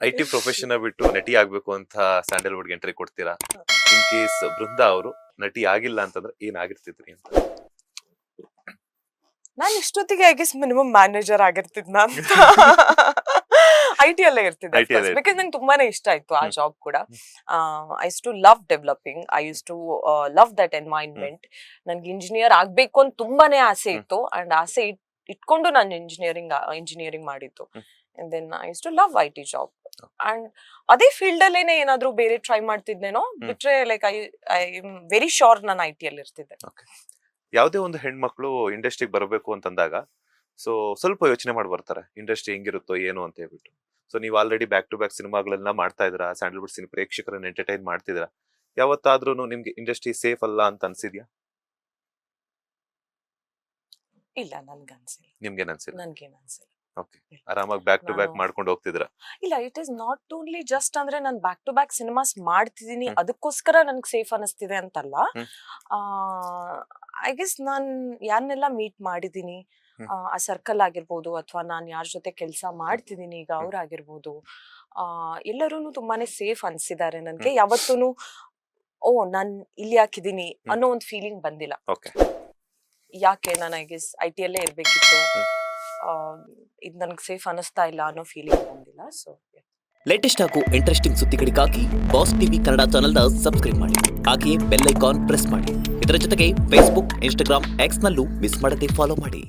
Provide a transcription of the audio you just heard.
IT profession ಬಿಟ್ಟು ನಟಿ ಆಗ್ಬೇಕು ಅಂತ ಸ್ಯಾಂಡಲ್ವುಡ್ಗೆ ಎಂಟ್ರಿ ಕೊಡ್ತೀರಾ? ಇನ್ ಕೇಸ್ ಬೃಂದಾ ಅವರು ನಟಿ ಆಗಿಲ್ಲ ಅಂತಂದ್ರೆ ಏನಾಗಿರ್ತಿದ್ರಿ ಅಂತ? ನಾನು ಇಷ್ಟೊತ್ತಿಗೆ ಐ ಗೆಸ್ ಮಿನಿಮಮ್ ಮ್ಯಾನೇಜರ್ ಆಗಿರ್ತಿದ್ನ ಅಂತ IT ಅಲ್ಲೇ ಇರ್ತಿದ್ದೆ IT ಅಲ್ಲೇ ಬಿಕಾಸ್ ನಂಗೆ ತುಂಬಾನೇ ಇಷ್ಟ ಆಯ್ತು ಆ ಹ್ಮ್. ಜಾಬ್ ಕೂಡ. I used to love developing, I used to love that environment. ನನ್ಗೆ ಇಂಜಿನಿಯರ್ ಆಗ್ಬೇಕು ಅಂತ ತುಂಬಾನೇ ಆಸೆ ಇತ್ತು ಅಂಡ್ ಆಸೆ ಇಟ್ಕೊಂಡು ನಾನು ಇಂಜಿನಿಯರಿಂಗ್ ಮಾಡಿದ್ದು. Hmm. And then I used to love IT job and ಅದೇ ಫೀಲ್ಡ್ ಅಲ್ಲೇನೆ ಏನಾದ್ರೂ ಬೇರೆ ಟ್ರೈ ಮಾಡ್ತಿದ್ನೇನೋ ಬಿಟ್ರೆ like I am very sure ನಾನು IT ಅಲ್ಲಿ ಇರ್ತಿದ್ದೆ. ಯಾವುದೇ ಒಂದು ಹೆಣ್ಮಕ್ಳು ಇಂಡಸ್ಟ್ರಿಗೆ ಬರಬೇಕು ಅಂತಂದಾಗ ಸೊ ಸ್ವಲ್ಪ ಯೋಚನೆ ಮಾಡಿ ಬರ್ತಾರೆ, ಇಂಡಸ್ಟ್ರಿ ಹೆಂಗಿರುತ್ತೋ ಏನು ಅಂತ ಹೇಳ್ಬಿಟ್ಟು. ಸೊ ನೀವು ಆಲ್ರೆಡಿ ಬ್ಯಾಕ್ ಟು ಬ್ಯಾಕ್ ಸಿನಿಮಾಗಳೆಲ್ಲ ಮಾಡ್ತಾ ಇದ್ದೀರಾ, ಸ್ಯಾಂಡಲ್ವುಡ್ ಸಿನಿಮಾ ಪ್ರೇಕ್ಷಕರನ್ನ ಎಂಟರ್ಟೈನ್ ಮಾಡ್ತಿದ್ದೀರಾ. ಯಾವತ್ತಾದ್ರೂ ನಿಮ್ಗೆ ಇಂಡಸ್ಟ್ರಿ ಸೇಫ್ ಅಲ್ಲ ಅಂತ ಅನ್ಸಿದ್ಯಾ? ಇಲ್ಲ ನನ್ಗನ್ಸಿಲ್ಲ. ನಿಮ್ಗೇನ್ ಅನ್ಸಿಲ್ಲ? ನನ್ಗೇನ್ ಅನ್ಸಿಲ್ಲ. ಓಕೆ, ಆರಾಮಾಗಿ ಬ್ಯಾಕ್ ಟು ಬ್ಯಾಕ್ ನಾನು- ಮಾಡ್ಕೊಂಡು ಹೋಗ್ತಿದ್ರ? ಇಲ್ಲ, it is not only just ಅಂದ್ರೆ ನಾನು ಬ್ಯಾಕ್ ಟು ಬ್ಯಾಕ್ ಸಿನಿಮಾಸ್ ಮಾಡ್ತಿದೀನಿ ಅದಕ್ಕೋಸ್ಕರ ನನ್ಗೆ ಸೇಫ್ ಅನಿಸ್ತಿದೆ ಅಂತಲ್ಲ. ಹ್ಮ್. ಐ ಗೆಸ್ ನಾನ್ ಯಾರನ್ನೆಲ್ಲ ಮೀಟ್ ಮಾಡಿದೀನಿ, ಆ ಸರ್ಕಲ್ ಆಗಿರ್ಬೋದು ಅಥವಾ ನಾನ್ ಯಾರ ಜೊತೆ ಕೆಲಸ ಮಾಡ್ತಿದೀನಿ ಈಗ ಅವ್ರಾಗಿರ್ಬೋದು, ಎಲ್ಲರೂ ತುಂಬಾನೇ ಸೇಫ್ ಅನ್ಸಿದ್ದಾರೆ ನನ್ಗೆ. ಯಾವತ್ತೂ ಓ ನಾನ್ ಇಲ್ಲಿ ಯಾಕಿದೀನಿ ಅನ್ನೋ ಒಂದು ಫೀಲಿಂಗ್ ಬಂದಿಲ್ಲ. ಓಕೆ, ಯಾಕೆ ನಾನು ಐ ಗೆಸ್ IT ಅಲ್ಲೇ ಇರ್ಬೇಕಿತ್ತು, ಇದು ನನ್ಗೆ ಸೇಫ್ ಅನಿಸ್ತಾ ಇಲ್ಲ ಅನ್ನೋ ಫೀಲಿಂಗ್ ಬಂದಿಲ್ಲ. ಸೊ ಲೇಟೆಸ್ಟ್ ಹಾಗೂ ಇಂಟ್ರೆಸ್ಟಿಂಗ್ ಸುದ್ದಿಗಳಿಗಾಗಿ ಬಾಸ್ ಟಿವಿ ಕನ್ನಡ ಚಾನೆಲ್ನ ಸಬ್ಸ್ಕ್ರೈಬ್ ಮಾಡಿ. ಹಾಗೆಯೇ ಬೆಲ್ ಐಕಾನ್ ಪ್ರೆಸ್ ಮಾಡಿ. ಇದರ ಜೊತೆಗೆ ಫೇಸ್ಬುಕ್, ಇನ್ಸ್ಟಾಗ್ರಾಮ್, ಎಕ್ಸ್ನಲ್ಲೂ ಮಿಸ್ ಮಾಡದೆ ಫಾಲೋ ಮಾಡಿ.